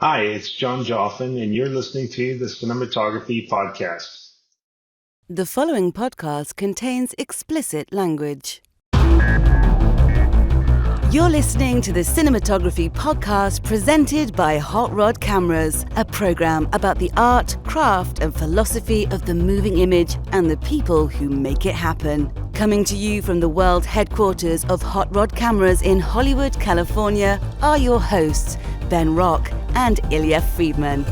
Hi, it's Jon Joffin, and you're listening to the Cinematography Podcast. The following podcast contains explicit language. You're listening to the Cinematography Podcast presented by Hot Rod Cameras, a program about the art, craft, and philosophy of the moving image and the people who make it happen. Coming to you from the world headquarters of Hot Rod Cameras in Hollywood, California, are your hosts, Ben Rock and Ilya Friedman.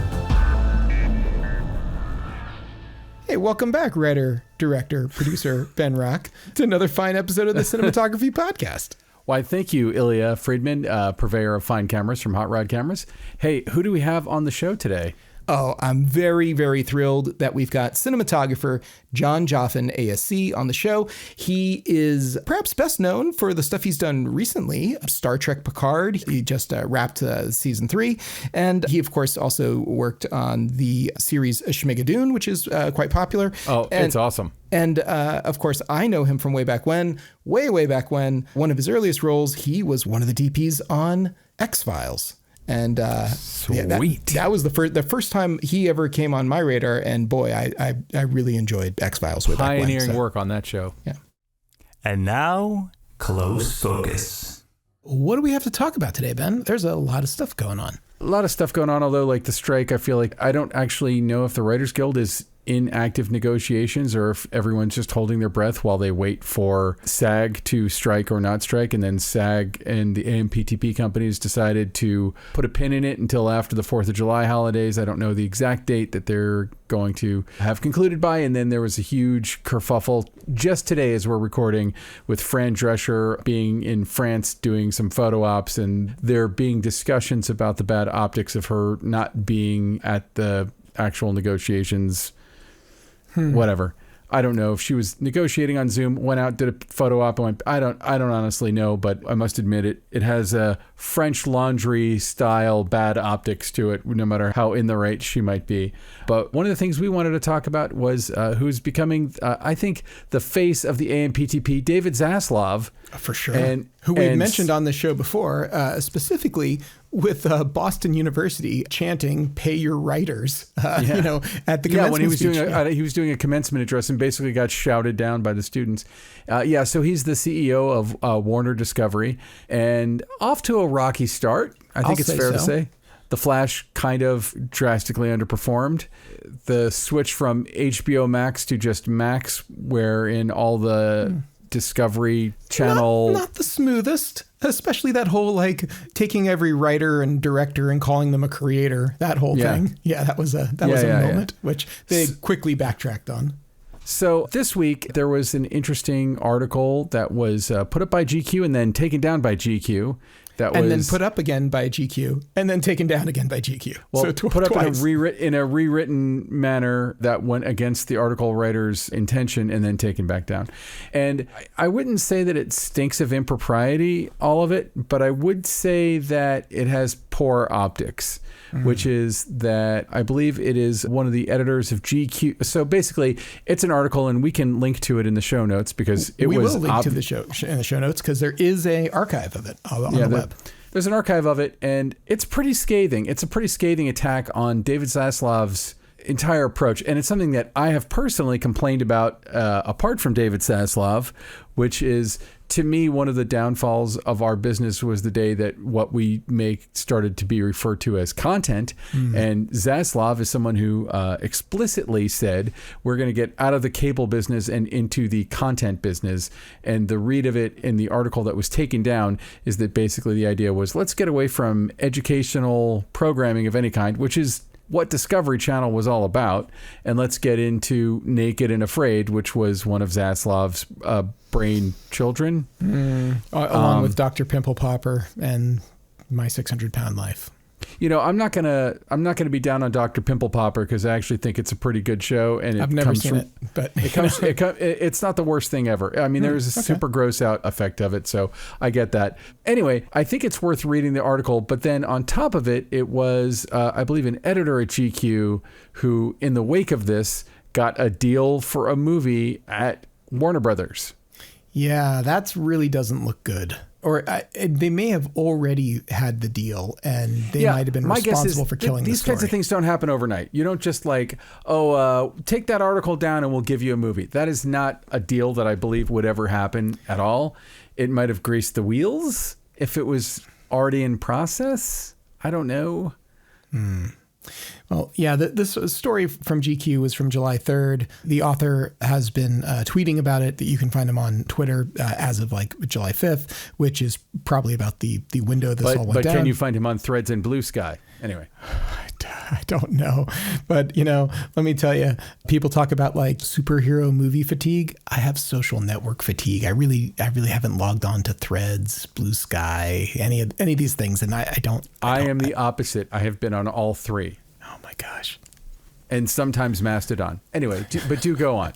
Hey, welcome back, writer, director, producer Ben Rock, to another fine episode of the Cinematography Podcast. Why, thank you, Ilya Friedman, purveyor of fine cameras from Hot Rod Cameras. Hey, who do we have on the show today? Oh, I'm very, very thrilled that we've got cinematographer Jon Joffin, ASC, on the show. He is perhaps best known for the stuff he's done recently, Star Trek Picard. He just wrapped season 3. And he, of course, also worked on the series Schmigadoon, which is quite popular. Oh, it's awesome. And, of course, I know him from way back when. One of his earliest roles, he was one of the DPs on X-Files. And sweet. Yeah, that was the first time he ever came on my radar, and boy, I really enjoyed X-Files with pioneering work on that show. Yeah. And now, close focus. What do we have to talk about today, Ben? There's a lot of stuff going on. A lot of stuff going on, although like the strike, I feel like I don't actually know if the Writers Guild is in active negotiations or if everyone's just holding their breath while they wait for SAG to strike or not strike. And then SAG and the AMPTP companies decided to put a pin in it until after the 4th of July holidays. I don't know the exact date that they're going to have concluded by. And then there was a huge kerfuffle just today as we're recording with Fran Drescher being in France doing some photo ops, and there being discussions about the bad optics of her not being at the actual negotiations. Whatever. I don't know if she was negotiating on Zoom, went out, did a photo op, and went, I don't honestly know, but I must admit it has a French Laundry style bad optics to it, no matter how in the right she might be. But one of the things we wanted to talk about was who's becoming, I think, the face of the AMPTP, David Zaslav. For sure. Who we mentioned on the show before, specifically with Boston University chanting "Pay your writers," at the commencement when he was speech. he was doing a commencement address and basically got shouted down by the students. So he's the CEO of Warner Discovery, and off to a rocky start. I think it's fair to say. The Flash kind of drastically underperformed. The switch from HBO Max to just Max, wherein all the Discovery Channel... Not the smoothest, especially that whole, taking every writer and director and calling them a creator, that whole thing. Yeah, that was a moment, which they quickly backtracked on. So this week, there was an interesting article that was put up by GQ and then taken down by GQ. Then put up again by GQ, and then taken down again by GQ. Well, so put up twice. in a rewritten manner that went against the article writer's intention, and then taken back down. And I wouldn't say that it stinks of impropriety, all of it, but I would say that it has poor optics, which is that I believe it is one of the editors of GQ. So basically, it's an article, and we can link to it in the show notes because we will link to the show in the show notes because there is an archive of it on the web. There's an archive of it, and it's pretty scathing. It's a pretty scathing attack on David Zaslav's entire approach, and it's something that I have personally complained about apart from David Zaslav, which is, to me, one of the downfalls of our business was the day that what we make started to be referred to as content. And Zaslav is someone who explicitly said, we're going to get out of the cable business and into the content business. And the read of it in the article that was taken down is that basically the idea was, let's get away from educational programming of any kind, which is what Discovery Channel was all about, and let's get into Naked and Afraid, which was one of Zaslav's brain children. Along with Dr. Pimple Popper and My 600-Pound Life. I'm not gonna be down on Dr. Pimple Popper because I actually think it's a pretty good show, and I've never seen it, but it's not the worst thing ever. I mean, there's a super gross out effect of it, so I get that. Anyway, I think it's worth reading the article, but then on top of it, it was I believe an editor at GQ who, in the wake of this, got a deal for a movie at Warner Brothers. Yeah, that really doesn't look good. Or they may have already had the deal, and they might have been responsible for killing the story. These kinds of things don't happen overnight. You don't just like, take that article down and we'll give you a movie. That is not a deal that I believe would ever happen at all. It might have greased the wheels if it was already in process. I don't know. Well, yeah, this story from GQ was from July 3rd. The author has been tweeting about it. That you can find him on Twitter as of like July 5th, which is probably about the window this all went down. But can you find him on Threads and Blue Sky? Anyway. I don't know. But, let me tell you, people talk about like superhero movie fatigue. I have social network fatigue. I really haven't logged on to Threads, Blue Sky, any of these things. And I don't. I am the opposite. I have been on all three. Oh my gosh. And sometimes Mastodon. Anyway, but do go on.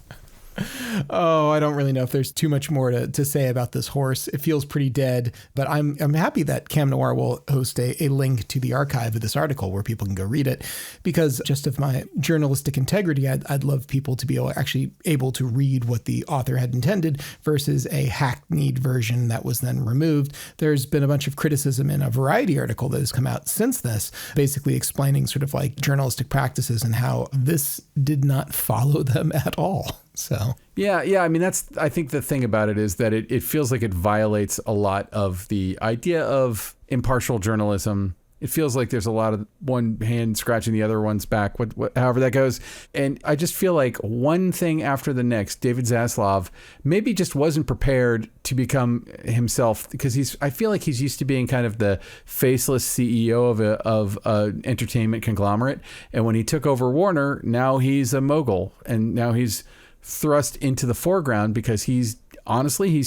Oh, I don't really know if there's too much more to say about this horse. It feels pretty dead, but I'm happy that Cam Noir will host a link to the archive of this article where people can go read it, because just of my journalistic integrity, I'd love people to be actually able to read what the author had intended versus a hackneyed version that was then removed. There's been a bunch of criticism in a Variety article that has come out since this, basically explaining sort of like journalistic practices and how this did not follow them at all. So yeah. I mean, I think the thing about it is that it feels like it violates a lot of the idea of impartial journalism. It feels like there's a lot of one hand scratching the other one's back, however that goes. And I just feel like one thing after the next, David Zaslav maybe just wasn't prepared to become himself, because I feel like he's used to being kind of the faceless CEO of an entertainment conglomerate. And when he took over Warner, now he's a mogul, and now he's thrust into the foreground because he's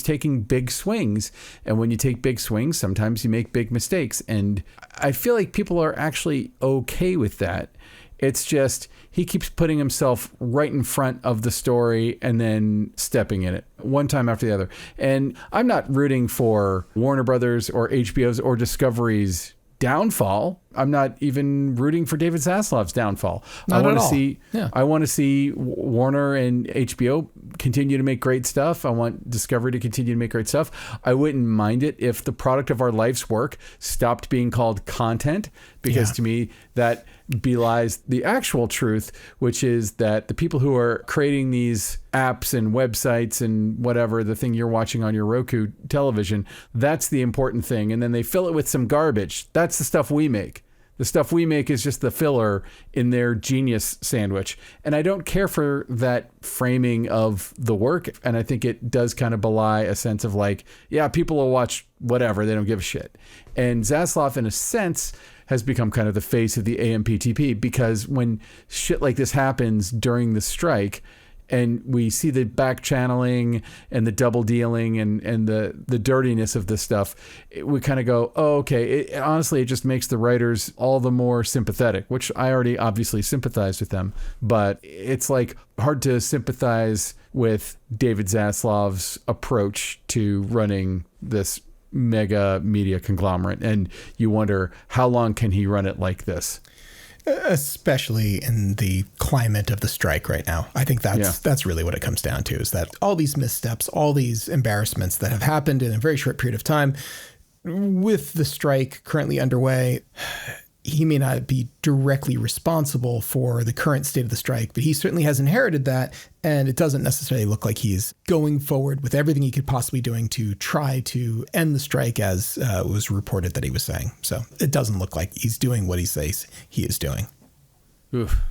taking big swings. And when you take big swings, sometimes you make big mistakes. And I feel like people are actually okay with that. It's just he keeps putting himself right in front of the story and then stepping in it one time after the other. And I'm not rooting for Warner Brothers or HBO's or Discovery's downfall. I'm not even rooting for David Zaslav's downfall. I want to see Warner and HBO continue to make great stuff. I want Discovery to continue to make great stuff. I wouldn't mind it if the product of our life's work stopped being called content, because to me that belies the actual truth, which is that the people who are creating these apps and websites and whatever, the thing you're watching on your Roku television, that's the important thing. And then they fill it with some garbage. That's the stuff we make. The stuff we make is just the filler in their genius sandwich. And I don't care for that framing of the work. And I think it does kind of belie a sense of like, yeah, people will watch whatever. They don't give a shit. And Zaslav, in a sense, has become kind of the face of the AMPTP, because when shit like this happens during the strike, and we see the back channeling and the double dealing and the dirtiness of this stuff, we kind of go, oh, okay. Honestly, it just makes the writers all the more sympathetic, which I already obviously sympathize with them. But it's like hard to sympathize with David Zaslav's approach to running this mega media conglomerate. And you wonder, how long can he run it like this? Especially in the climate of the strike right now. I think that's really what it comes down to, is that all these missteps, all these embarrassments that have happened in a very short period of time with the strike currently underway. He may not be directly responsible for the current state of the strike, but he certainly has inherited that. And it doesn't necessarily look like he's going forward with everything he could possibly doing to try to end the strike, as was reported that he was saying. So it doesn't look like he's doing what he says he is doing. Oof.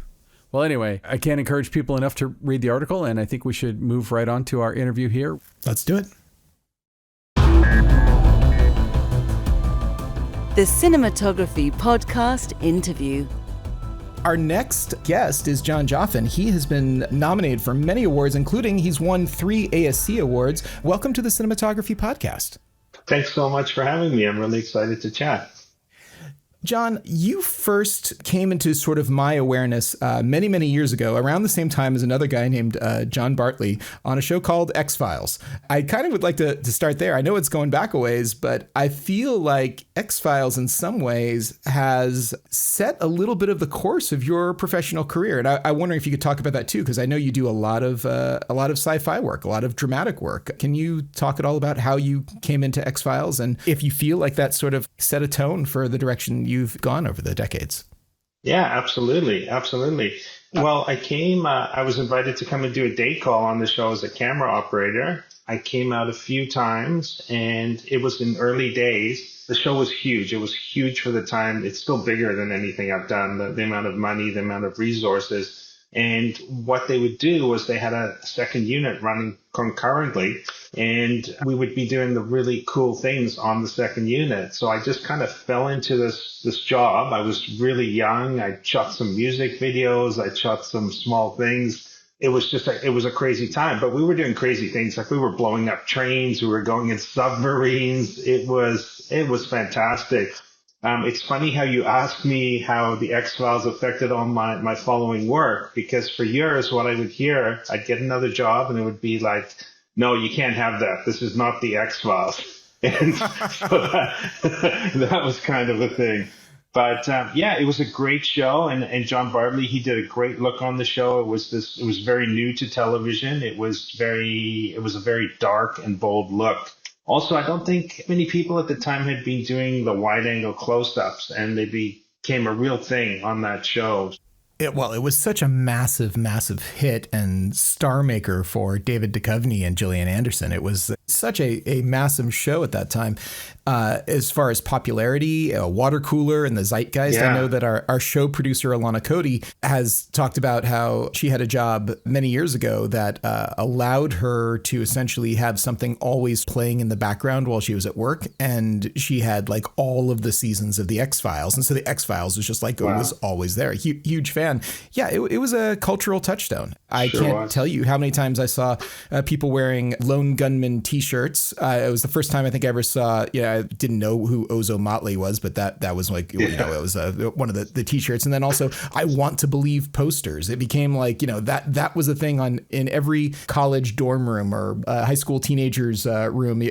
Well, anyway, I can't encourage people enough to read the article, and I think we should move right on to our interview here. Let's do it. The Cinematography Podcast Interview. Our next guest is Jon Joffin. He has been nominated for many awards, including he's won 3 ASC awards. Welcome to the Cinematography Podcast. Thanks so much for having me. I'm really excited to chat. Jon, you first came into sort of my awareness many, many years ago, around the same time as another guy named John Bartley on a show called X-Files. I kind of would like to start there. I know it's going back a ways, but I feel like X-Files in some ways has set a little bit of the course of your professional career. And I wonder if you could talk about that too, because I know you do a lot of sci-fi work, a lot of dramatic work. Can you talk at all about how you came into X-Files and if you feel like that sort of set a tone for the direction you've gone over the decades? Yeah, absolutely. Absolutely. Well, I was invited to come and do a day call on the show as a camera operator. I came out a few times and it was in early days. The show was huge. It was huge for the time. It's still bigger than anything I've done, the amount of money, the amount of resources. And what they would do was they had a second unit running concurrently, and we would be doing the really cool things on the second unit. So I just kind of fell into this job. I was really young. I shot some music videos. I shot some small things. It was a crazy time, but we were doing crazy things. Like we were blowing up trains. We were going in submarines. It was fantastic. It's funny how you asked me how the X-Files affected all my following work, because for years what I would hear, I'd get another job and it would be like, no, you can't have that. This is not the X-Files. And so that was kind of a thing. But yeah, it was a great show. And John Bartley, he did a great look on the show. It was very new to television. It was a very dark and bold look. Also, I don't think many people at the time had been doing the wide-angle close-ups, and they became a real thing on that show. It was such a massive, massive hit and star maker for David Duchovny and Gillian Anderson. It was such a massive show at that time. As far as popularity, a water cooler and the zeitgeist, yeah. I know that our show producer, Alana Cody, has talked about how she had a job many years ago that allowed her to essentially have something always playing in the background while she was at work. And she had like all of the seasons of the X-Files. And so the X-Files was just like, wow. It was always there. Huge fan. Yeah, it was a cultural touchstone. I can't tell you how many times I saw people wearing Lone Gunman T-shirts. It was the first time I think I ever saw, I didn't know who Ozo Motley was, but that was like, it was one of the T-shirts. And then also I Want to Believe posters. It became like, that was a thing in every college dorm room or high school teenagers room.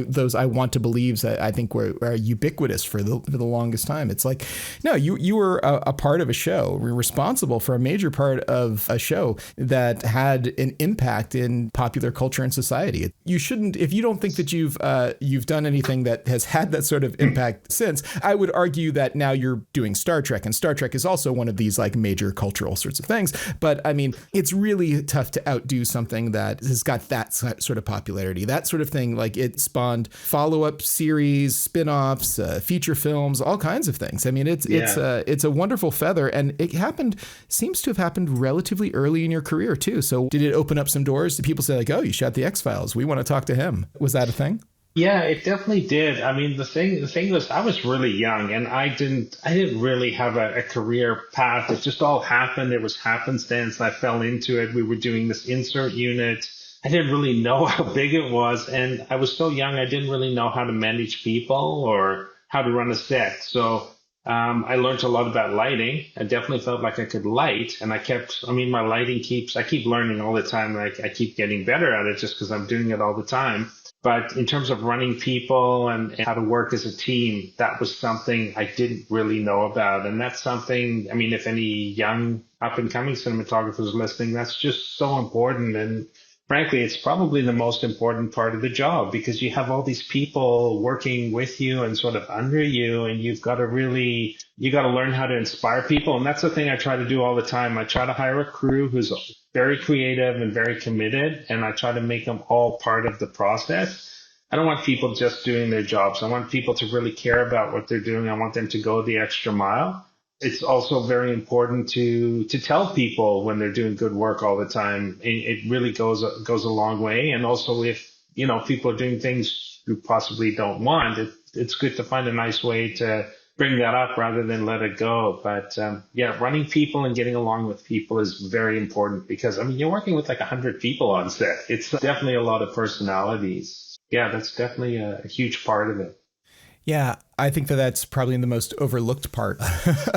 Those I Want to Believes, I think were ubiquitous for the longest time. It's like, no, you were a part of a show, responsible for a major part of a show that had an impact in popular culture and society. You shouldn't, if you don't think that you've done anything that has had that sort of impact since, I would argue that now you're doing Star Trek, and Star Trek is also one of these like major cultural sorts of things. But I mean, it's really tough to outdo something that has got that sort of popularity, that sort of thing. Like it spawned follow-up series, spin-offs, feature films, all kinds of things. I mean, it's a wonderful feather, and it seems to have happened relatively early in your career too. So did it open up some doors? Did people say like, oh, you shot the X-Files, we want to talk to him? Was that a thing? Yeah, it definitely did. I mean, the thing was, I was really young, and I didn't really have a career path. It just all happened. It was happenstance. I fell into it. We were doing this insert unit. I didn't really know how big it was, and I was so young. I didn't really know how to manage people or how to run a set. So I learned a lot about lighting. I definitely felt like I could light, and I keep learning all the time. Like I keep getting better at it just because I'm doing it all the time. But in terms of running people and how to work as a team, that was something I didn't really know about. And that's something, I mean, if any young up and coming cinematographers listening, that's just so important. And frankly, it's probably the most important part of the job, because you have all these people working with you and sort of under you, and you got to learn how to inspire people. And that's the thing I try to do all the time. I try to hire a crew who's very creative and very committed, and I try to make them all part of the process. I don't want people just doing their jobs. I want people to really care about what they're doing. I want them to go the extra mile. It's also very important to tell people when they're doing good work all the time. It really goes a long way. And also if, people are doing things you possibly don't want, it's good to find a nice way to bring that up rather than let it go. But running people and getting along with people is very important, because, I mean, you're working with like 100 people on set. It's definitely a lot of personalities. Yeah, that's definitely a huge part of it. Yeah, I think that that's probably the most overlooked part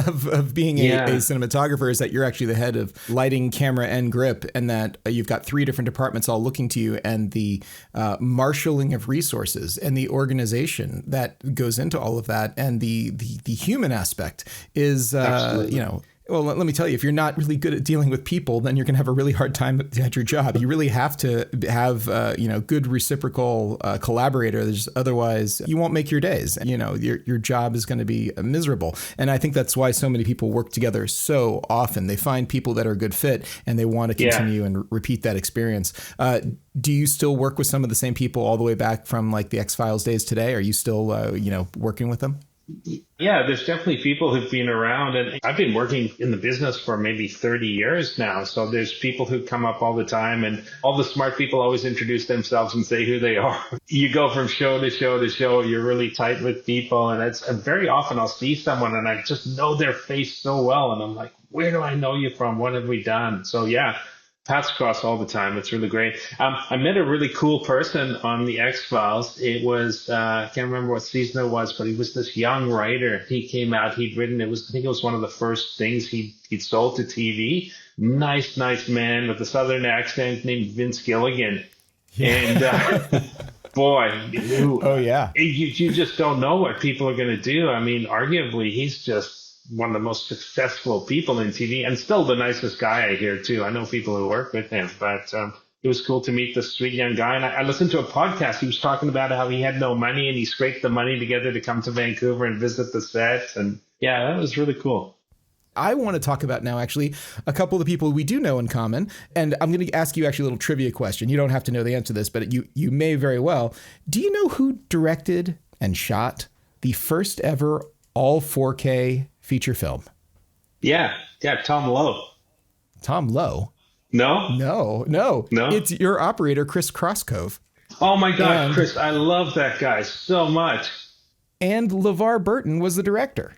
of being a cinematographer, is that you're actually the head of lighting, camera, and grip, and that you've got 3 different departments all looking to you, and the marshaling of resources and the organization that goes into all of that, and the human aspect is, well, let me tell you, if you're not really good at dealing with people, then you're going to have a really hard time at your job. You really have to have, good reciprocal collaborators. Otherwise, you won't make your days. Your job is going to be miserable. And I think that's why so many people work together so often. They find people that are a good fit, and they want to continue and repeat that experience. Do you still work with some of the same people all the way back from like the X-Files days today? Are you still, working with them? Yeah, there's definitely people who've been around, and I've been working in the business for maybe 30 years now. So there's people who come up all the time, and all the smart people always introduce themselves and say who they are. You go from show to show to show. You're really tight with people, and very often I'll see someone and I just know their face so well, and I'm like, where do I know you from? What have we done? So yeah, paths cross all the time. It's really great. I met a really cool person on the X-Files. It was, I can't remember what season it was, but he was this young writer. He came out, he'd written, I think it was one of the first things he'd sold to TV. Nice man with a Southern accent named Vince Gilligan. Yeah. And, boy, you just don't know what people are going to do. I mean, arguably, he's just one of the most successful people in TV, and still the nicest guy I hear too. I know people who work with him, but it was cool to meet this sweet young guy. And I listened to a podcast. He was talking about how he had no money and he scraped the money together to come to Vancouver and visit the set. And yeah, that was really cool. I want to talk about now, actually, a couple of the people we do know in common. And I'm going to ask you actually a little trivia question. You don't have to know the answer to this, but you may very well. Do you know who directed and shot the first ever all 4K feature film? Yeah, Tom Lowe. Tom Lowe? No. It's your operator, Chris Crosscove. Oh my God, Chris, I love that guy so much. And LeVar Burton was the director.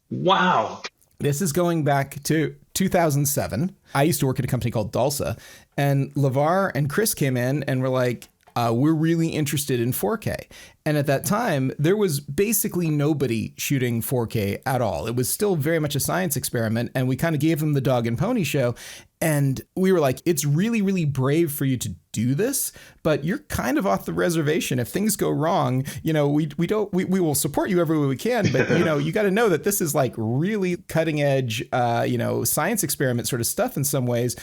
Wow. This is going back to 2007. I used to work at a company called Dalsa, and LeVar and Chris came in and were like, we're really interested in 4K. And at that time, there was basically nobody shooting 4K at all. It was still very much a science experiment. And we kind of gave them the dog and pony show. And we were like, it's really, really brave for you to do this, but you're kind of off the reservation. If things go wrong, we will support you every way we can. But, you got to know that this is like really cutting edge, science experiment sort of stuff in some ways.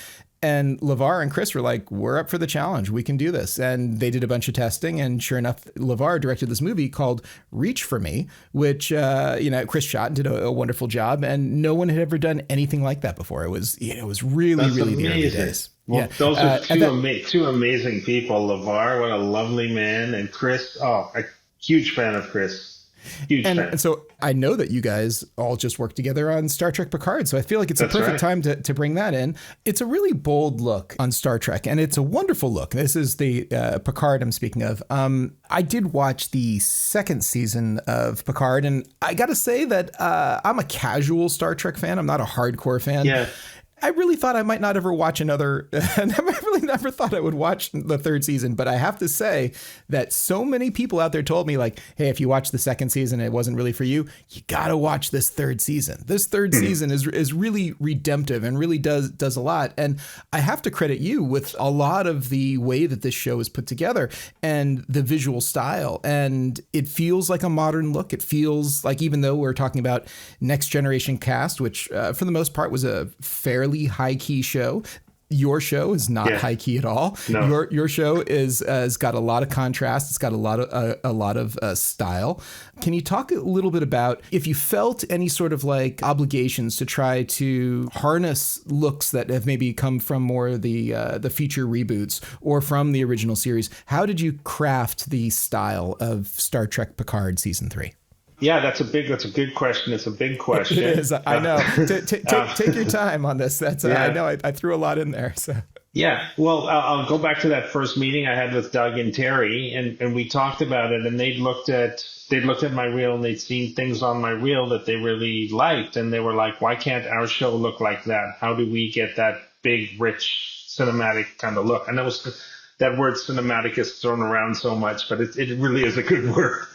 And LeVar and Chris were like, we're up for the challenge. We can do this. And they did a bunch of testing. And sure enough, LeVar directed this movie called Reach for Me, which, Chris shot and did a wonderful job. And no one had ever done anything like that before. It was really, That's really amazing. The early days. Well, those are two amazing people. LeVar, what a lovely man. And Chris, a huge fan of Chris. And so I know that you guys all just worked together on Star Trek Picard. So I feel like it's a perfect time to bring that in. It's a really bold look on Star Trek, and it's a wonderful look. This is the Picard I'm speaking of. I did watch the second season of Picard, and I got to say that I'm a casual Star Trek fan. I'm not a hardcore fan. Yeah. I really thought I might not ever watch another, and I really never thought I would watch the third season, but I have to say that so many people out there told me like, hey, if you watch the second season, it wasn't really for you, you got to watch this third season. This third season is really redemptive and really does a lot. And I have to credit you with a lot of the way that this show is put together and the visual style. And it feels like a modern look. It feels like, even though we're talking about next generation cast, which for the most part was a fairly high key show. Your show is not high key at all. No. Your show has got a lot of contrast. It's got a lot of style. Can you talk a little bit about if you felt any sort of like obligations to try to harness looks that have maybe come from more the feature reboots or from the original series? How did you craft the style of Star Trek Picard season 3? Yeah, that's a good question. It's a big question. It is. I know. Take your time on this. I know I threw a lot in there. So. Yeah. Well, I'll go back to that first meeting I had with Doug and Terry, and we talked about it, and they'd looked at my reel and they'd seen things on my reel that they really liked, and they were like, why can't our show look like that? How do we get that big, rich, cinematic kind of look? And that word cinematic is thrown around so much, but it really is a good word.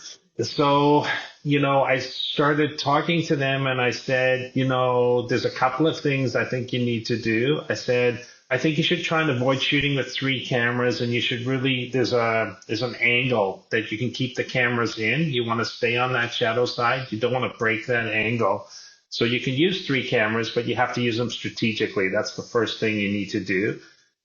So, I started talking to them and I said, there's a couple of things I think you need to do. I said, I think you should try and avoid shooting with 3 cameras, and you should really, there's an angle that you can keep the cameras in. You want to stay on that shadow side. You don't want to break that angle. So you can use 3 cameras, but you have to use them strategically. That's the first thing you need to do.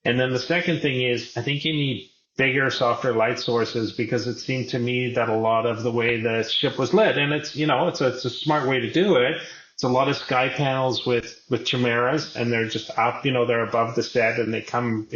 And then the second thing is, I think you need bigger, softer light sources, because it seemed to me that a lot of the way the ship was lit, and it's, it's a smart way to do it. It's a lot of sky panels with chimeras, and they're just up, they're above the set, and they come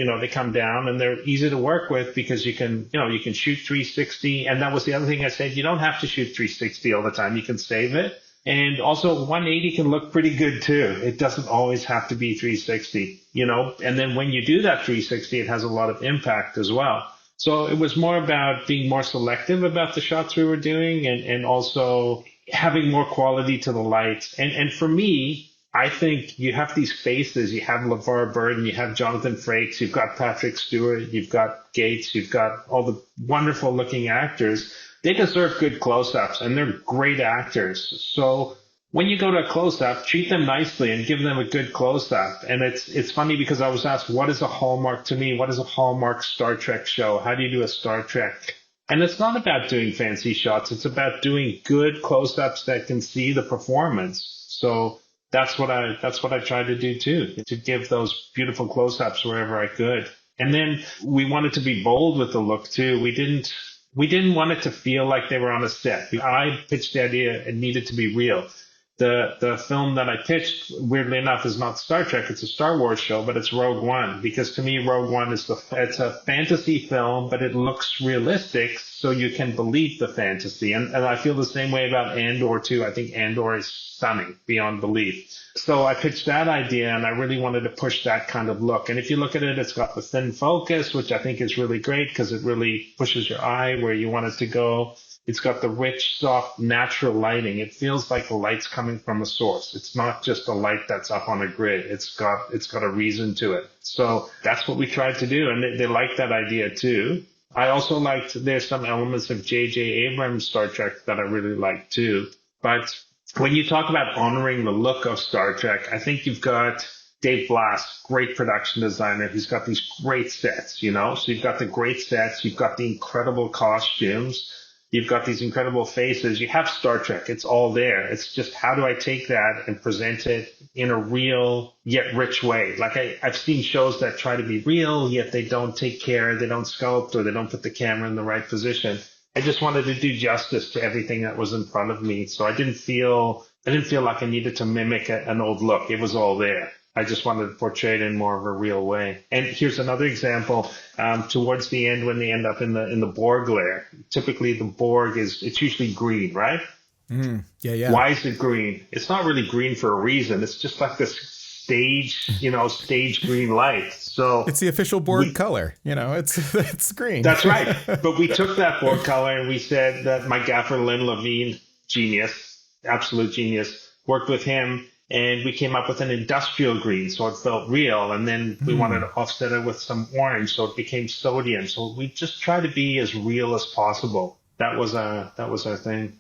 down, and they're easy to work with because you can shoot 360. And that was the other thing I said, you don't have to shoot 360 all the time. You can save it. And also 180 can look pretty good too. It doesn't always have to be 360, and then when you do that 360, it has a lot of impact as well. So it was more about being more selective about the shots we were doing, and also having more quality to the lights. And for me, I think you have these faces. You have LeVar Burton, you have Jonathan Frakes, you've got Patrick Stewart, you've got Gates, you've got all the wonderful looking actors. They deserve good close-ups, and they're great actors. So when you go to a close-up, treat them nicely and give them a good close-up. And it's funny because I was asked, what is a Hallmark to me? What is a Hallmark Star Trek show? How do you do a Star Trek? And it's not about doing fancy shots. It's about doing good close-ups that can see the performance. So that's what I tried to do too, to give those beautiful close-ups wherever I could. And then we wanted to be bold with the look too. We didn't want it to feel like they were on a set. I pitched the idea it needed to be real. The film that I pitched, weirdly enough, is not Star Trek. It's a Star Wars show, but it's Rogue One, because to me, Rogue One it's a fantasy film, but it looks realistic, so you can believe the fantasy. And I feel the same way about Andor too. I think Andor is stunning beyond belief. So I pitched that idea, and I really wanted to push that kind of look. And if you look at it, it's got the thin focus, which I think is really great because it really pushes your eye where you want it to go. It's got the rich, soft, natural lighting. It feels like the light's coming from a source. It's not just a light that's up on a grid. It's got a reason to it. So that's what we tried to do, and they liked that idea too. I also liked, there's some elements of J.J. Abrams' Star Trek that I really liked too. But when you talk about honoring the look of Star Trek, I think you've got Dave Blass, great production designer. He's got these great sets, So you've got the great sets. You've got the incredible costumes. You've got these incredible faces. You have Star Trek. It's all there. It's just, how do I take that and present it in a real yet rich way? Like I've seen shows that try to be real, yet they don't take care, they don't sculpt, or they don't put the camera in the right position. I just wanted to do justice to everything that was in front of me. So I didn't feel like I needed to mimic an old look. It was all there. I just wanted to portray it in more of a real way. And here's another example. Towards the end, when they end up in the Borg lair, typically the Borg it's usually green, right? Yeah. Why is it green? It's not really green for a reason. It's just like this stage green light. So it's the official Borg color. It's green. That's right. But we took that Borg color and we said that my gaffer Lynn Levine, genius, absolute genius, worked with him. And we came up with an industrial green, so it felt real. And then we wanted to offset it with some orange, so it became sodium. So we just try to be as real as possible. That was our thing.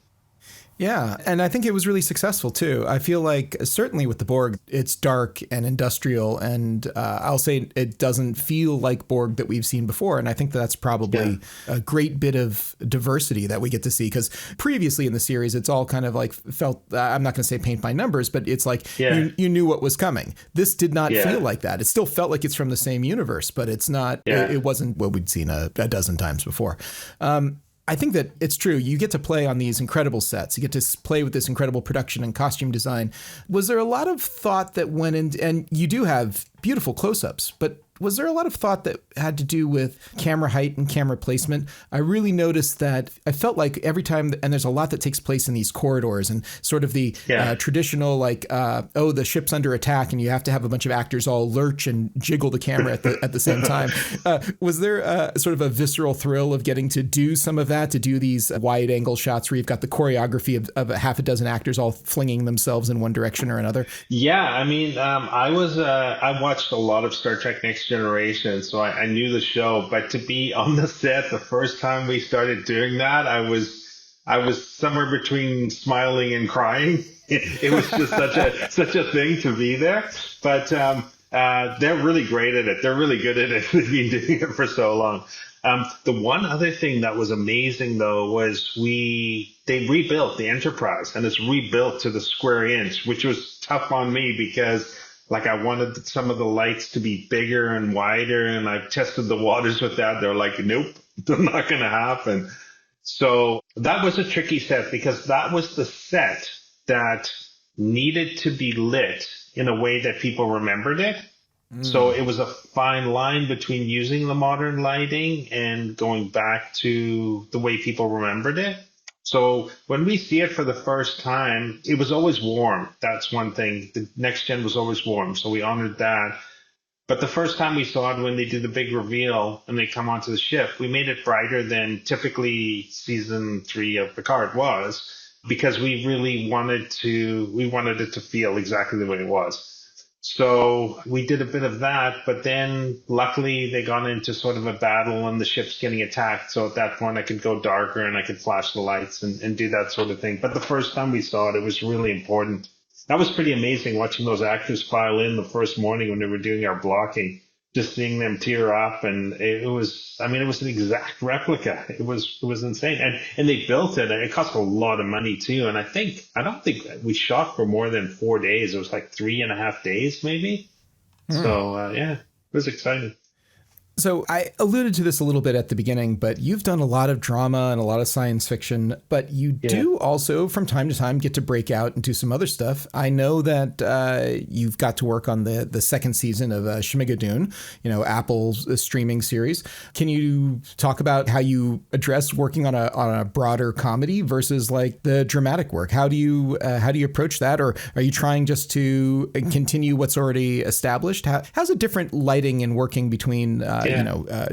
Yeah, and I think it was really successful too. I feel like certainly with the Borg, it's dark and industrial, and I'll say it doesn't feel like Borg that we've seen before. And I think that's probably a great bit of diversity that we get to see, because previously in the series, it's all kind of like felt, I'm not going to say paint by numbers, but it's like you knew what was coming. This did not feel like that. It still felt like it's from the same universe, but it's not, it wasn't what we'd seen a dozen times before. I think that it's true. You get to play on these incredible sets. You get to play with this incredible production and costume design. Was there a lot of thought that went in, and you do have beautiful close-ups, but was there a lot of thought that had to do with camera height and camera placement? I really noticed that I felt like every time, and there's a lot that takes place in these corridors and sort of the traditional, like, the ship's under attack and you have to have a bunch of actors all lurch and jiggle the camera at the same time. Was there sort of a visceral thrill of getting to do some of that, to do these wide angle shots where you've got the choreography of a half a dozen actors all flinging themselves in one direction or another? Yeah, I mean, I watched a lot of Star Trek Next Generation, so I knew the show, but to be on the set the first time we started doing that, I was I was somewhere between smiling and crying. It was just such a thing to be there. But they're really great at it. They're really good at it. They've been doing it for so long. The one other thing that was amazing, though, was they rebuilt the Enterprise, and it's rebuilt to the square inch, which was tough on me because like I wanted some of the lights to be bigger and wider, and I tested the waters with that. They're like, nope, they're not going to happen. So that was a tricky set because that was the set that needed to be lit in a way that people remembered it. So it was a fine line between using the modern lighting and going back to the way people remembered it. So when we see it for the first time, it was always warm. That's one thing. The next gen was always warm. So we honored that. But the first time we saw it, when they did the big reveal and they come onto the ship, we made it brighter than typically season 3 of Picard was, because we really wanted it to feel exactly the way it was. So we did a bit of that, but then luckily they got into sort of a battle and the ship's getting attacked. So at that point I could go darker and I could flash the lights and do that sort of thing. But the first time we saw it, it was really important. That was pretty amazing watching those actors file in the first morning when they were doing our blocking, just seeing them tear up. And it was an exact replica. It was insane. And they built it. It cost a lot of money too. And I don't think we shot for more than 4 days. It was like 3.5 days maybe. So yeah, it was exciting. So I alluded to this a little bit at the beginning, but you've done a lot of drama and a lot of science fiction, but you do also from time to time get to break out into some other stuff. I know that you've got to work on the second season of Schmigadoon, Apple's streaming series. Can you talk about how you address working on a broader comedy versus like the dramatic work? How do you approach that? Or are you trying just to continue what's already established? How's it different lighting and working between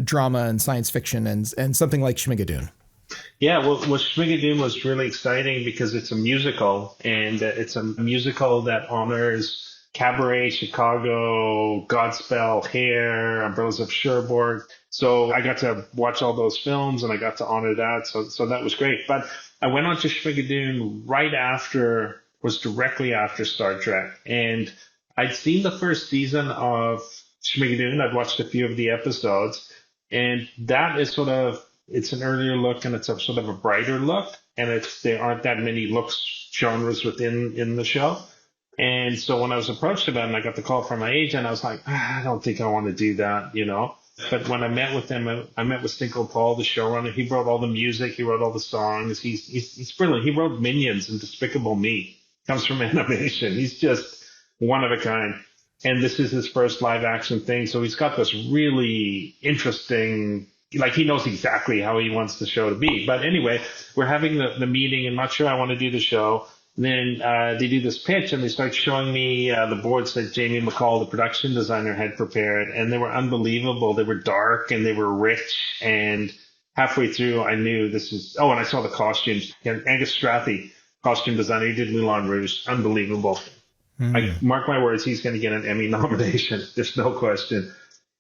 drama and science fiction and something like Schmigadoon? Yeah, well, Schmigadoon was really exciting because it's a musical, and it's a musical that honors Cabaret, Chicago, Godspell, Hair, Umbrellas of Cherbourg. So I got to watch all those films and I got to honor that. So that was great. But I went on to Schmigadoon directly after Star Trek. And I'd seen the first season of Schmigadoon. I'd watched a few of the episodes, and that is it's an earlier look and it's a sort of a brighter look, and there aren't that many genres within the show. And so when I was approached about it and I got the call from my agent, I was like, I don't think I want to do that, But when I met with them, I met with Cinco Paul, the showrunner. He wrote all the music, he wrote all the songs. He's brilliant. He wrote Minions and Despicable Me. Comes from animation. He's just one of a kind. And this is his first live action thing. So he's got this really interesting, he knows exactly how he wants the show to be. But anyway, we're having the meeting and not sure I want to do the show. And then they do this pitch and they start showing me the boards that Jamie McCall, the production designer, had prepared. And they were unbelievable. They were dark and they were rich. And halfway through, I knew this is, and I saw the costumes. Angus Strathy, costume designer, he did Moulin Rouge. Unbelievable. I mark my words, he's going to get an Emmy nomination. There's no question.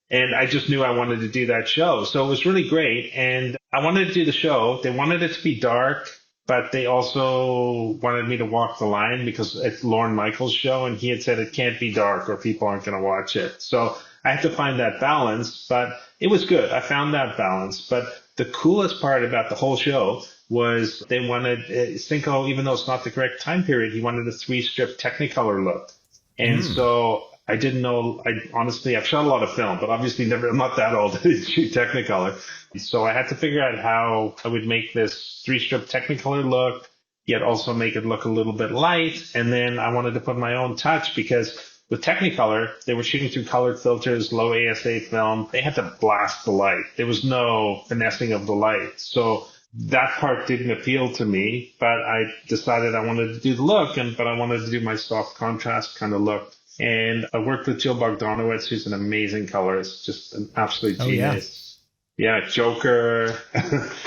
And I just knew I wanted to do that show. So it was really great. And I wanted to do the show. They wanted it to be dark, but they also wanted me to walk the line because it's Lorne Michaels' show. And he had said it can't be dark or people aren't going to watch it. So I had to find that balance, but it was good. I found that balance. But the coolest part about the whole show was they wanted Cinco, even though it's not the correct time period, he wanted a 3-strip Technicolor look. And so I didn't know, I've shot a lot of film, but obviously I'm not that old to shoot Technicolor. So I had to figure out how I would make this 3-strip Technicolor look, yet also make it look a little bit light. And then I wanted to put my own touch because with Technicolor, they were shooting through colored filters, low ASA film. They had to blast the light. There was no finessing of the light. So that part didn't appeal to me, but I decided I wanted to do the look, but I wanted to do my soft contrast kind of look. And I worked with Jill Bogdanowicz, who's an amazing colorist, just an absolute genius. Yeah, Joker.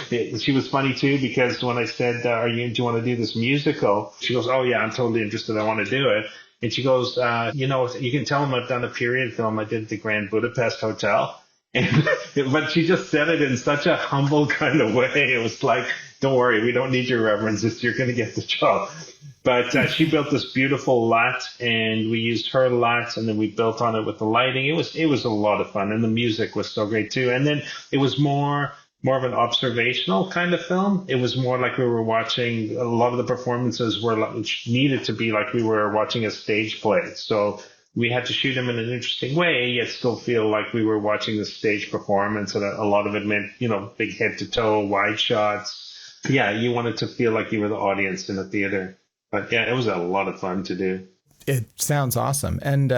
She was funny too, because when I said, do you want to do this musical? She goes, oh yeah, I'm totally interested. I want to do it. And she goes, you can tell them I've done a period film. I did the Grand Budapest Hotel. But she just said it in such a humble kind of way. It was like, don't worry, we don't need your references. You're going to get the job. But she built this beautiful lot, and we used her lot, and then we built on it with the lighting. It was a lot of fun, and the music was so great too. And then it was more of an observational kind of film. It was more like we were watching. A lot of the performances needed to be like we were watching a stage play. So we had to shoot them in an interesting way, yet still feel like we were watching the stage performance. And a lot of it meant, big head to toe, wide shots. Yeah, you wanted to feel like you were the audience in the theater. But yeah, it was a lot of fun to do. It sounds awesome. And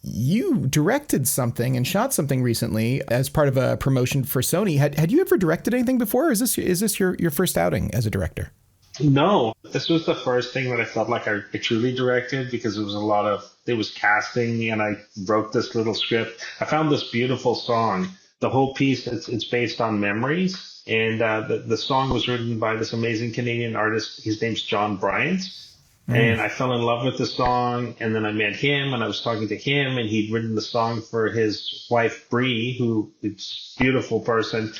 you directed something and shot something recently as part of a promotion for Sony. Had you ever directed anything before? Or is this your first outing as a director? No, this was the first thing that I felt like I truly directed, because it was casting, and I wrote this little script. I found this beautiful song. The whole piece, it's based on memories. And the song was written by this amazing Canadian artist. His name's John Bryant. And I fell in love with the song, and then I met him, and I was talking to him, and he'd written the song for his wife, Bree, who is a beautiful person.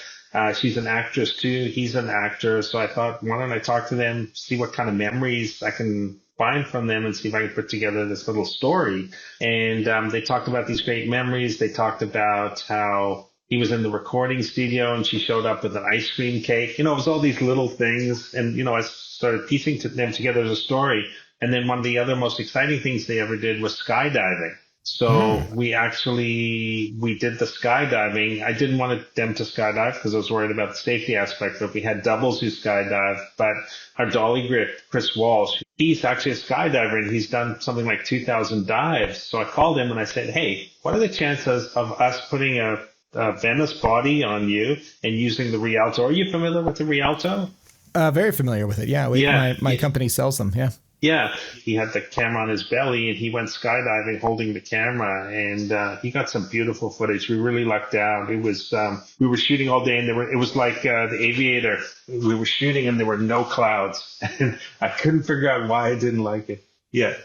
She's an actress too. He's an actor. So I thought, why don't I talk to them, see what kind of memories I can find from them, and see if I can put together this little story. And they talked about these great memories. They talked about how he was in the recording studio, and she showed up with an ice cream cake. It was all these little things. And, I started piecing them together as a story. And then one of the other most exciting things they ever did was skydiving. So we did the skydiving. I didn't want them to skydive because I was worried about the safety aspect, but we had doubles who skydive. But our dolly grip, Chris Walsh, he's actually a skydiver, and he's done something like 2,000 dives. So I called him and I said, hey, what are the chances of us putting a Venice body on you and using the Rialto? Are you familiar with the Rialto? Very familiar with it. Yeah. My company sells them. Yeah. Yeah. He had the camera on his belly, and he went skydiving holding the camera, and he got some beautiful footage. We really lucked out. It was, we were shooting all day, and it was like The Aviator. We were shooting and there were no clouds, and I couldn't figure out why I didn't like it. Yeah.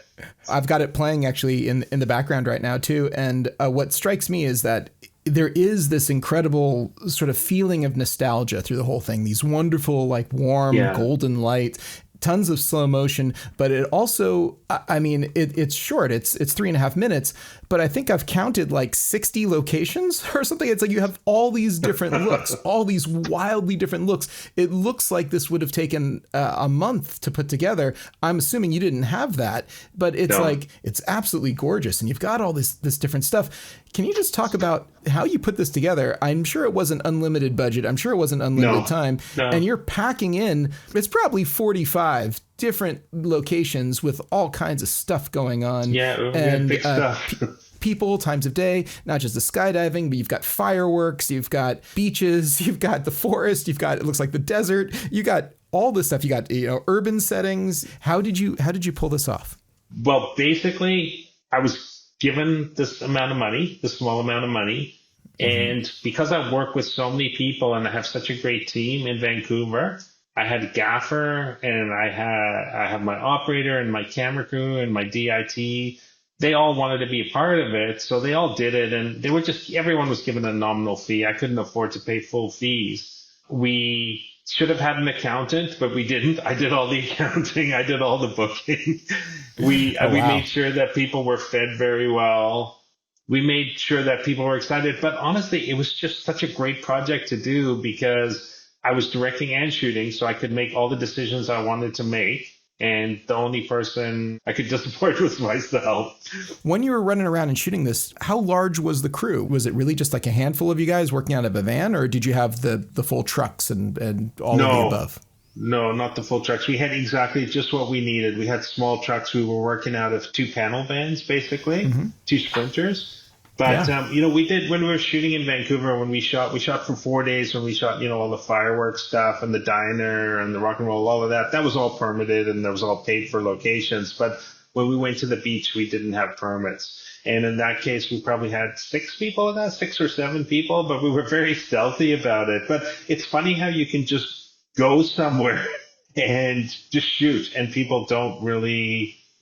I've got it playing actually in the background right now too. And what strikes me is that there is this incredible sort of feeling of nostalgia through the whole thing. These wonderful, like warm golden light, tons of slow motion, but it also, it's short. It's 3.5 minutes, but I think I've counted like 60 locations or something. It's like you have all these different looks, all these wildly different looks. It looks like this would have taken a month to put together. I'm assuming you didn't have that, but it's it's absolutely gorgeous. And you've got all this different stuff. Can you just talk about how you put this together? I'm sure it wasn't unlimited budget. I'm sure it wasn't unlimited time. No. And you're packing in, it's probably 45 different locations with all kinds of stuff going on. Yeah, and big stuff. People, times of day, not just the skydiving, but you've got fireworks, you've got beaches, you've got the forest, you've got, it looks like the desert, you got all this stuff. You got, urban settings. How did you pull this off? Well, basically, I was given this amount of money, this small amount of money. And because I work with so many people and I have such a great team in Vancouver, I had a gaffer, and I have my operator and my camera crew and my DIT. They all wanted to be a part of it. So they all did it, and everyone was given a nominal fee. I couldn't afford to pay full fees. We should have had an accountant, but we didn't. I did all the accounting. I did all the booking. We made sure that people were fed very well. We made sure that people were excited. But honestly, it was just such a great project to do because I was directing and shooting, so I could make all the decisions I wanted to make. And the only person I could disappoint was myself. When you were running around and shooting this, how large was the crew? Was it really just like a handful of you guys working out of a van, or did you have the full trucks and all of the above? No, not the full trucks. We had exactly just what we needed. We had small trucks. We were working out of 2 panel vans, basically, 2 sprinters. But, we did, when we were shooting in Vancouver, when we shot for 4 days, when we shot, all the fireworks stuff and the diner and the rock and roll, all of that was all permitted and that was all paid for locations. But when we went to the beach, we didn't have permits. And in that case, we probably had 6 people in that, 6 or 7 people, but we were very stealthy about it. But it's funny how you can just go somewhere and just shoot, and people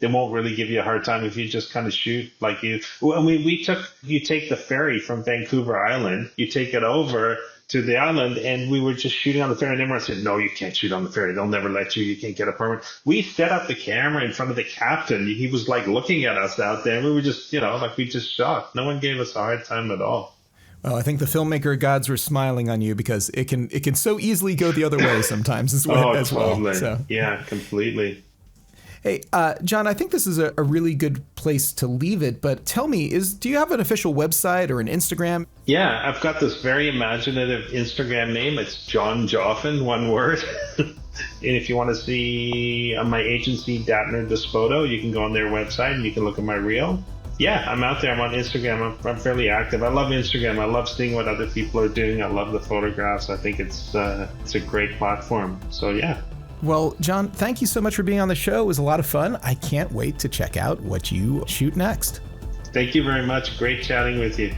they won't really give you a hard time if you just kind of shoot like you. I mean, you take the ferry from Vancouver Island, you take it over to the island, and we were just shooting on the ferry. And everyone said, "No, you can't shoot on the ferry. They'll never let you. You can't get a permit." We set up the camera in front of the captain. He was like looking at us out there. And we were just, like we just shot. No one gave us a hard time at all. Well, I think the filmmaker gods were smiling on you because it can so easily go the other way sometimes as well. Totally. So. Yeah, completely. Hey, John, I think this is a really good place to leave it, but tell me, do you have an official website or an Instagram? Yeah, I've got this very imaginative Instagram name. It's Jon Joffin, one word. And if you want to see my agency, Datner Despodo, you can go on their website and you can look at my reel. Yeah, I'm out there. I'm on Instagram. I'm fairly active. I love Instagram. I love seeing what other people are doing. I love the photographs. I think it's a great platform. So, yeah. Well, John, thank you so much for being on the show. It was a lot of fun. I can't wait to check out what you shoot next. Thank you very much. Great chatting with you.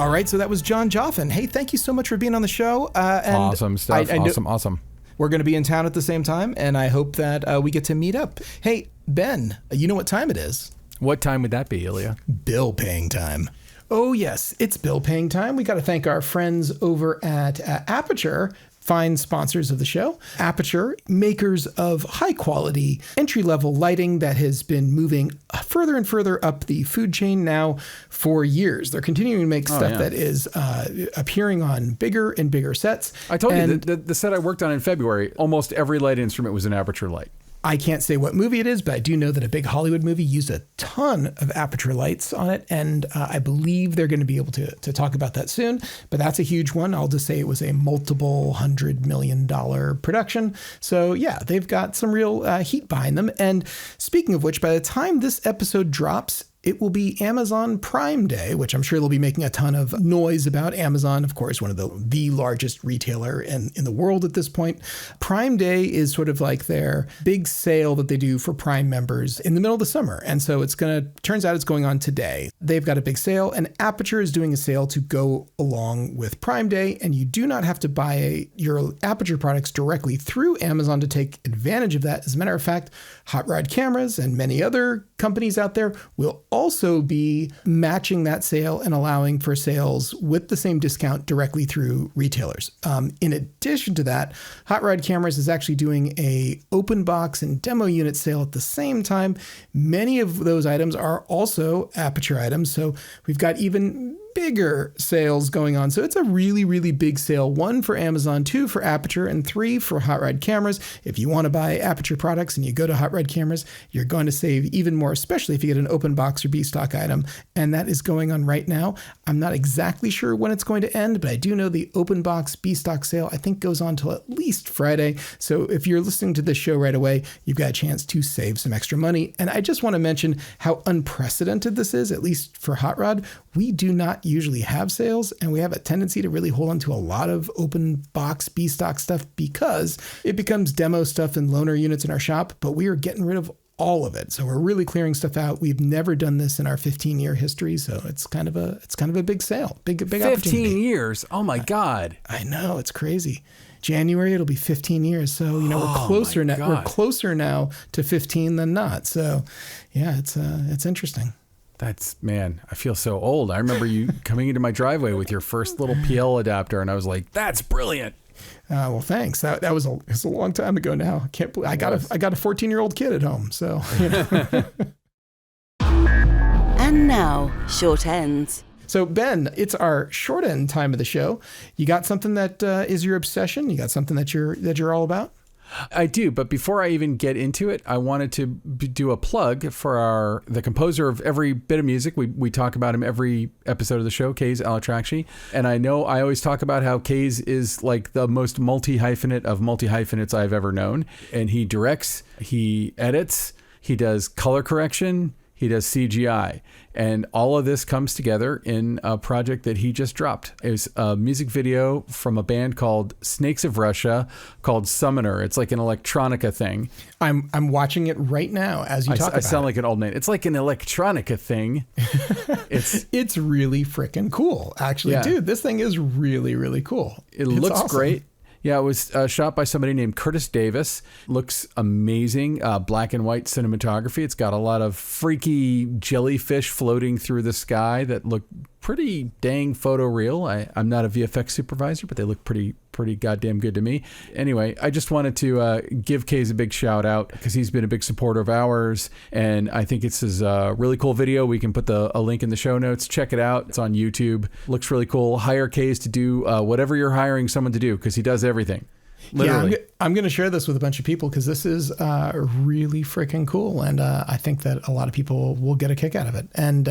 All right, so that was Jon Joffin. Hey, thank you so much for being on the show. Awesome stuff. Awesome. We're going to be in town at the same time, and I hope that we get to meet up. Hey, Ben, you know what time it is? What time would that be, Ilya? Bill paying time. Oh, yes, it's bill paying time. We got to thank our friends over at Aperture, fine sponsors of the show. Aperture, makers of high quality entry-level lighting that has been moving further and further up the food chain now for years. They're continuing to make stuff that is appearing on bigger and bigger sets. I told you, the set I worked on in February, almost every light instrument was an Aperture light. I can't say what movie it is, but I do know that a big Hollywood movie used a ton of Aperture lights on it, and I believe they're going to be able to talk about that soon, but that's a huge one. I'll just say it was a multiple $100 million production. So yeah, they've got some real heat behind them. And speaking of which, by the time this episode drops, it will be Amazon Prime Day, which I'm sure they'll be making a ton of noise about. Amazon, of course, one of the largest retailer in the world at this point. Prime Day is sort of like their big sale that they do for Prime members in the middle of the summer. And so turns out it's going on today. They've got a big sale, and Aperture is doing a sale to go along with Prime Day. And you do not have to buy your Aperture products directly through Amazon to take advantage of that. As a matter of fact, Hot Rod Cameras and many other companies out there will also be matching that sale and allowing for sales with the same discount directly through retailers. In addition to that, Hot Rod Cameras is actually doing a open box and demo unit sale at the same time. Many of those items are also Aperture items, so we've got even bigger sales going on. So it's a really, really big sale. 1 for Amazon, 2 for Aperture, and 3 for Hot Rod Cameras. If you want to buy Aperture products and you go to Hot Rod Cameras, you're going to save even more, especially if you get an open box or B-stock item. And that is going on right now. I'm not exactly sure when it's going to end, but I do know the open box B-stock sale, I think, goes on till at least Friday. So if you're listening to this show right away, you've got a chance to save some extra money. And I just want to mention how unprecedented this is, at least for Hot Rod. We do not usually have sales, and we have a tendency to really hold on to a lot of open box B-stock stuff because it becomes demo stuff and loaner units in our shop, but we are getting rid of all of it. So we're really clearing stuff out. We've never done this in our 15-year history, so it's kind of a big sale, big 15 opportunity. 15 years. Oh my God. I know, it's crazy. January it'll be 15 years. So, we're closer now. We're closer now to 15 than not. So, yeah, it's interesting. Man, I feel so old. I remember you coming into my driveway with your first little PL adapter, and I was like, "That's brilliant." Well, thanks. That was a long time ago now. I can't believe I got a 14-year-old kid at home. So. And now, short ends. So Ben, it's our short end time of the show. You got something that is your obsession? You got something that you're all about? I do, but before I even get into it, I wanted to do a plug for the composer of every bit of music. We talk about him every episode of the show, Kays Alatrakshy. And I know I always talk about how Kays is like the most multi-hyphenate of multi-hyphenates I've ever known. And he directs, he edits, he does color correction, he does CGI. And all of this comes together in a project that he just dropped. It was a music video from a band called Snakes of Russia called Summoner. It's like an electronica thing. I'm watching it right now as you talk about it. I sound like an old man. It's like an electronica thing. It's really freaking cool, actually. Yeah. Dude, this thing is really, really cool. It looks awesome. Great. Yeah, it was shot by somebody named Curtis Davis. Looks amazing. Black and white cinematography. It's got a lot of freaky jellyfish floating through the sky that look pretty dang photoreal. I'm not a VFX supervisor, but they look pretty goddamn good to me. Anyway, I just wanted to give Kays a big shout out because he's been a big supporter of ours, and I think it's a really cool video. We can put a link in the show notes. Check it out. It's on YouTube. Looks really cool. Hire Kays to do whatever you're hiring someone to do, because he does everything. Literally. Yeah, I'm going to share this with a bunch of people because this is really freaking cool. And I think that a lot of people will get a kick out of it. And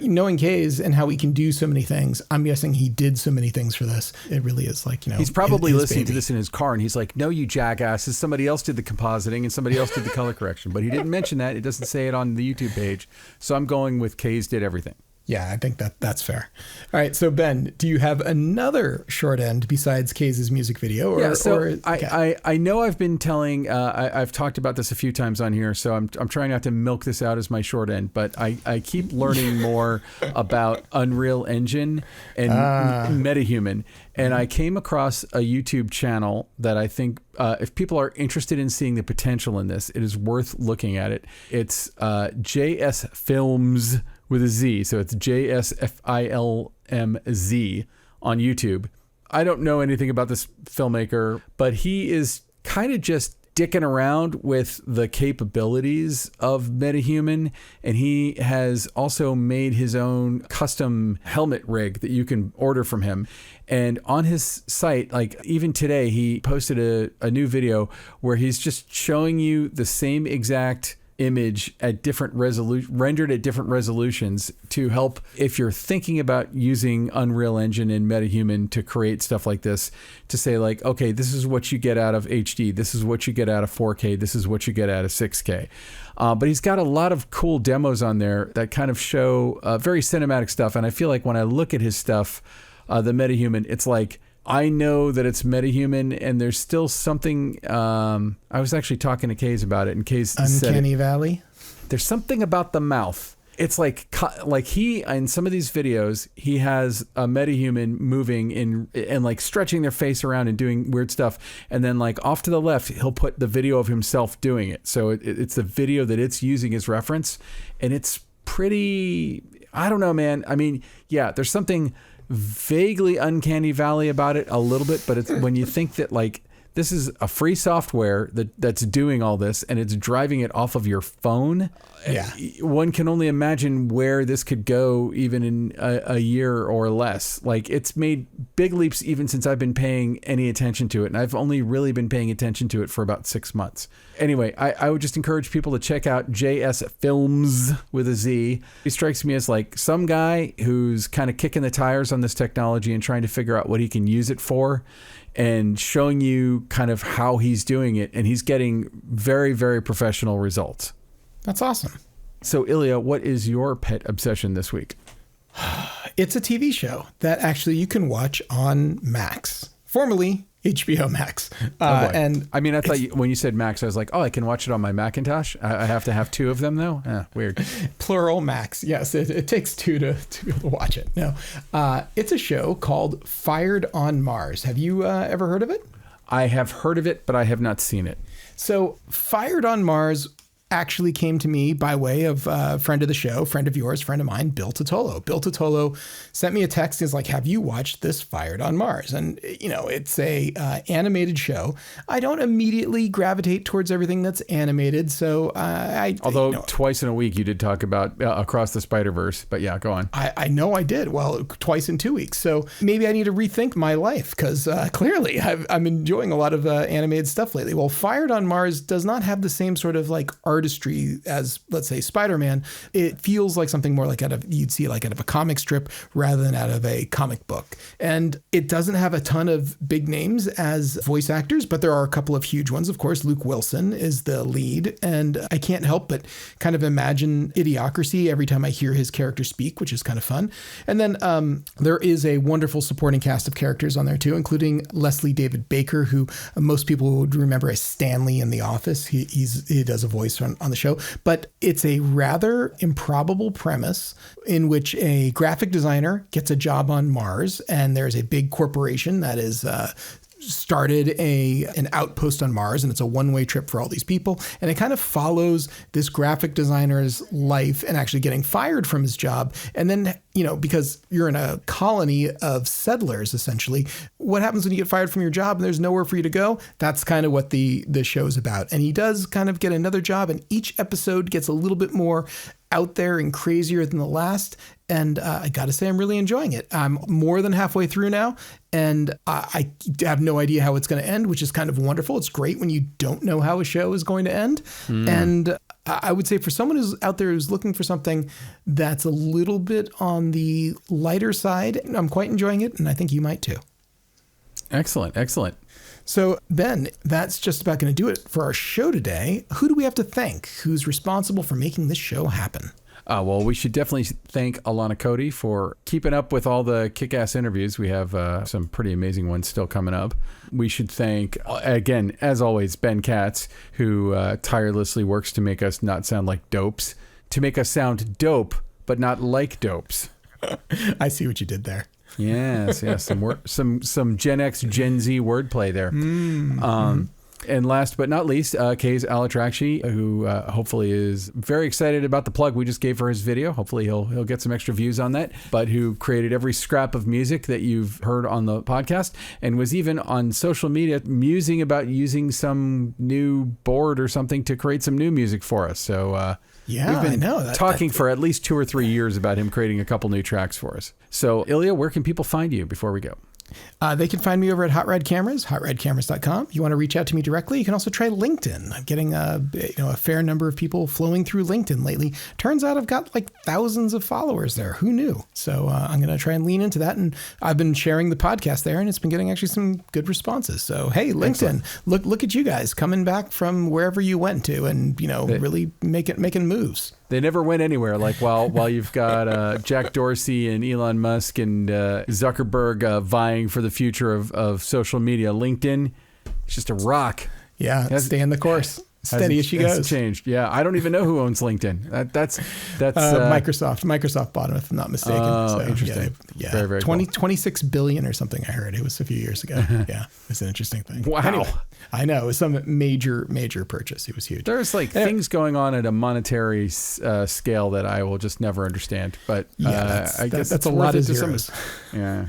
knowing Kays and how he can do so many things, I'm guessing he did so many things for this. It really is like, he's probably listening to this in his car and he's like, no, you jackasses, somebody else did the compositing and somebody else did the color correction. But he didn't mention that. It doesn't say it on the YouTube page. So I'm going with Kays did everything. Yeah, I think that's fair. All right, so Ben, do you have another short end besides Kays' music video? I know I've been telling, I've talked about this a few times on here, so I'm trying not to milk this out as my short end, but I keep learning more about Unreal Engine and MetaHuman, and I came across a YouTube channel that I think if people are interested in seeing the potential in this, it is worth looking at it. It's JS Films with a Z. So it's JSFILMZ on YouTube. I don't know anything about this filmmaker, but he is kind of just dicking around with the capabilities of MetaHuman. And he has also made his own custom helmet rig that you can order from him. And on his site, like even today, he posted a new video where he's just showing you the same exact image at different rendered at different resolutions to help if you're thinking about using Unreal Engine and MetaHuman to create stuff like this, to say like, okay, this is what you get out of HD, this is what you get out of 4K, this is what you get out of 6K. But he's got a lot of cool demos on there that kind of show very cinematic stuff. And I feel like when I look at his stuff, the MetaHuman, it's like, I know that it's MetaHuman, and there's still something. I was actually talking to Kays about it, and Kays said Uncanny Valley. There's something about the mouth. It's like he, in some of these videos, he has a MetaHuman moving and like stretching their face around and doing weird stuff, and then like off to the left, he'll put the video of himself doing it. So it's the video that it's using as reference, and it's pretty. I don't know, man. I mean, yeah, there's something vaguely Uncanny Valley about it a little bit, but it's when you think that like this is a free software that's doing all this and it's driving it off of your phone. Yeah, one can only imagine where this could go even in a year or less. Like it's made big leaps even since I've been paying any attention to it, and I've only really been paying attention to it for about 6 months. Anyway, I would just encourage people to check out JS Films with a Z. He strikes me as like some guy who's kind of kicking the tires on this technology and trying to figure out what he can use it for, and showing you kind of how he's doing it, and he's getting very, very professional results. That's awesome. So, Ilya, what is your pet obsession this week? It's a TV show that actually you can watch on Max, formerly HBO Max. And I mean, I thought when you said Max, I was like, oh, I can watch it on my Macintosh. I have to have two of them, though. Weird. Plural Max. Yes, it takes two to be able to watch it. No, it's a show called Fired on Mars. Have you ever heard of it? I have heard of it, but I have not seen it. So Fired on Mars actually came to me by way of a friend of the show, friend of yours, friend of mine, Bill Totolo. Bill Totolo sent me a text. He's like, have you watched this Fired on Mars? And, you know, it's a animated show. I don't immediately gravitate towards everything that's animated. So Although twice in a week you did talk about Across the Spider-Verse. But yeah, go on. I know I did. Well, twice in 2 weeks. So maybe I need to rethink my life because clearly I'm enjoying a lot of animated stuff lately. Well, Fired on Mars does not have the same sort of like artistry as, let's say, Spider-Man. It feels like something more like you'd see like out of a comic strip rather than out of a comic book. And it doesn't have a ton of big names as voice actors, but there are a couple of huge ones. Of course, Luke Wilson is the lead, and I can't help but kind of imagine Idiocracy every time I hear his character speak, which is kind of fun. And then there is a wonderful supporting cast of characters on there too, including Leslie David Baker, who most people would remember as Stanley in The Office. He does a voice on the show, but it's a rather improbable premise in which a graphic designer gets a job on Mars, and there's a big corporation that is started an outpost on Mars, and it's a one-way trip for all these people. And it kind of follows this graphic designer's life and actually getting fired from his job, and then because you're in a colony of settlers, essentially. What happens when you get fired from your job and there's nowhere for you to go? That's kind of what the show's about. And he does kind of get another job, and each episode gets a little bit more out there and crazier than the last. And I got to say, I'm really enjoying it. I'm more than halfway through now, and I have no idea how it's going to end, which is kind of wonderful. It's great when you don't know how a show is going to end. And I would say for someone who's out there who's looking for something that's a little bit on the lighter side, I'm quite enjoying it, and I think you might too. Excellent. So, Ben, that's just about going to do it for our show today. Who do we have to thank? Who's responsible for making this show happen? Well, we should definitely thank Alana Cody for keeping up with all the kick-ass interviews. We have some pretty amazing ones still coming up. We should thank, again, as always, Ben Katz, who tirelessly works to make us not sound like dopes, to make us sound dope, but not like dopes. I see what you did there. Yes, some Gen X, Gen Z wordplay there. And last but not least, Kay's Alatrakshi, who hopefully is very excited about the plug we just gave for his video. Hopefully he'll get some extra views on that, but who created every scrap of music that you've heard on the podcast and was even on social media musing about using some new board or something to create some new music for us. So yeah, we've been I know. talking for at least 2 or 3 years about him creating a couple new tracks for us. So Ilya, where can people find you before we go? They can find me over at Hot Rod Cameras, hotrodcameras.com. You want to reach out to me directly, you can also try LinkedIn. I'm getting a fair number of people flowing through LinkedIn lately. Turns out I've got like thousands of followers there. Who knew? So I'm going to try and lean into that. And I've been sharing the podcast there, and it's been getting actually some good responses. So, hey, LinkedIn, look at you guys coming back from wherever you went to and, really making moves. They never went anywhere. Like while you've got Jack Dorsey and Elon Musk and Zuckerberg vying for the future of social media, LinkedIn, it's just a rock. Yeah, stay in the course. Steady as she goes. It's changed. Yeah, I don't even know who owns LinkedIn. That's Microsoft. Microsoft bought it, if I'm not mistaken. Oh, so, interesting. Yeah, very, very 26 billion or something. I heard it was a few years ago. Yeah, it's an interesting thing. Wow. Anyway, I know it was some major purchase. It was huge. There's things going on at a monetary scale that I will just never understand. But I guess that's a lot of zeros. Yeah.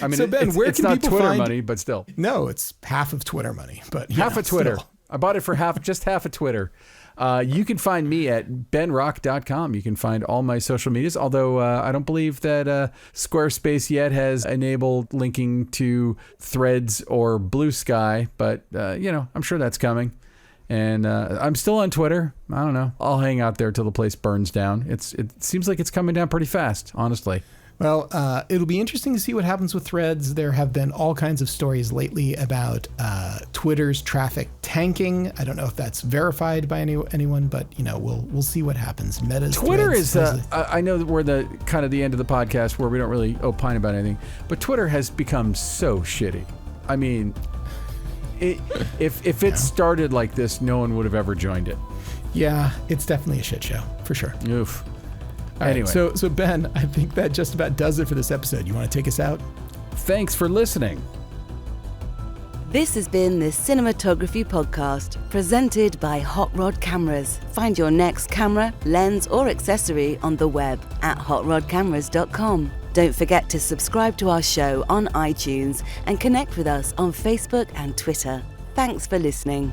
I mean, so Ben, where it's can not people Twitter find money, but still. No, it's half of Twitter money, but half of Twitter. Still. I bought it for just half of Twitter. You can find me at benrock.com. You can find all my social medias, although I don't believe that Squarespace yet has enabled linking to Threads or Blue Sky, but I'm sure that's coming. And I'm still on Twitter. I don't know. I'll hang out there till the place burns down. It seems like it's coming down pretty fast, honestly. Well, it'll be interesting to see what happens with Threads. There have been all kinds of stories lately about Twitter's traffic tanking. I don't know if that's verified by anyone, but we'll see what happens. Meta's Twitter Threads, is. I know that we're the kind of the end of the podcast where we don't really opine about anything, but Twitter has become so shitty. I mean, if it started like this, no one would have ever joined it. Yeah, it's definitely a shit show for sure. Oof. Anyway, so Ben, I think that just about does it for this episode. You want to take us out? Thanks for listening. This has been the Cinematography Podcast, presented by Hot Rod Cameras. Find your next camera, lens, or accessory on the web at hotrodcameras.com. Don't forget to subscribe to our show on iTunes and connect with us on Facebook and Twitter. Thanks for listening.